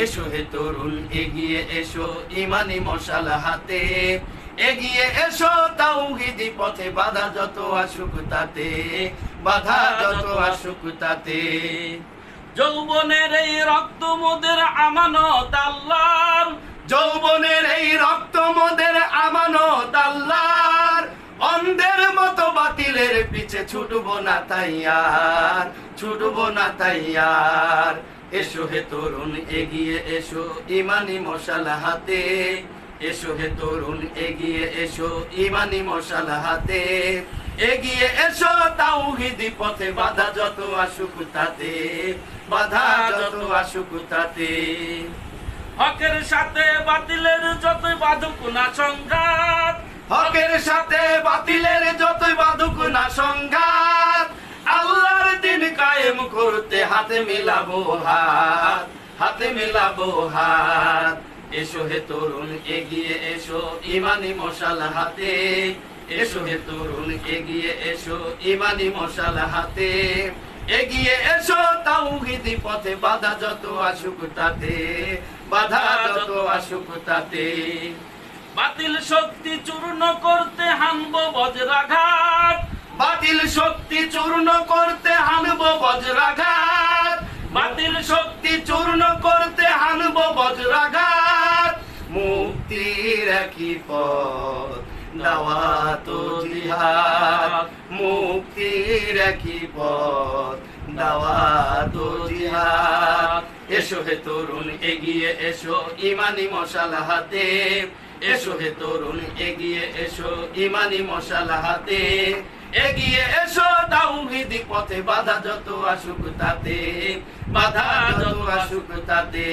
এসো হে তরুণ এগিয়ে এসো ইমানি মশাল হাতে, এগিয়ে এসো তাওহীদি পথে, বাধা যত আসুক তাতে, বাধা যত আসুক তাতে। যৌবনের এই রক্ত মোদের আমানত আল্লাহর, যৌবনের এই রক্ত মোদের আমানত আল্লাহর, অন্ধের মতো বাতিলের পিছে ছুটবো না তাইয়ার, ছুটবো না তাইয়ার। এসো হে তরুণ এগিয়ে এসো ইমানি মশাল হাতে, এসো হে তরুণ এগিয়ে এসো ইমানি মশাল হাতে, এগিয়ে এসো তাওহীদি পথে, বাধা যত আসুক তাতে, বাধা যত আসুক তাতে। হকের সাথে বাতিলের যতই বাঁধুক না সংঘাত, হকের সাথে বাতিলের যতই বাঁধুক না সংঘাত, আল্লাহর দিন কায়েম করতে হাতে মিলাবো হাত, হাতে মিলাবো হাত। এসো হে তরুণ এগিয়ে এসো ইমানি মশাল হাতে, এসো হে তরুণ এগিয়ে এসো ইমানি মশাল হাতে, এগিয়ে এসো তাওহীদি পথে, বাধা যত আসুক তাতে, বাধা যত আসুক তাতে। বাতিল শক্তি চূর্ণ করতে হানবো বজ্রাঘাত, বাতিল শক্তি চূর্ণ করতে হানবো বজ্রাঘাত, বাতিল শক্তি চূর্ণ করতে হানবো বজ্রাঘাত। মুক্তির একই পথ দাওয়াত ও জিহাদ, মুক্তির একই পথ দাওয়াত ও জিহাদ। এসো হে তরুণ এগিয়ে এসো ইমানি মশাল হাতে, এসো হে তরুণ এগিয়ে এসো ইমানি মশাল হাতে, এগিয়ে এসো তাওহীদি পথে, বাধা যত আসুক তাতে, বাধা যত আসুক তাতে।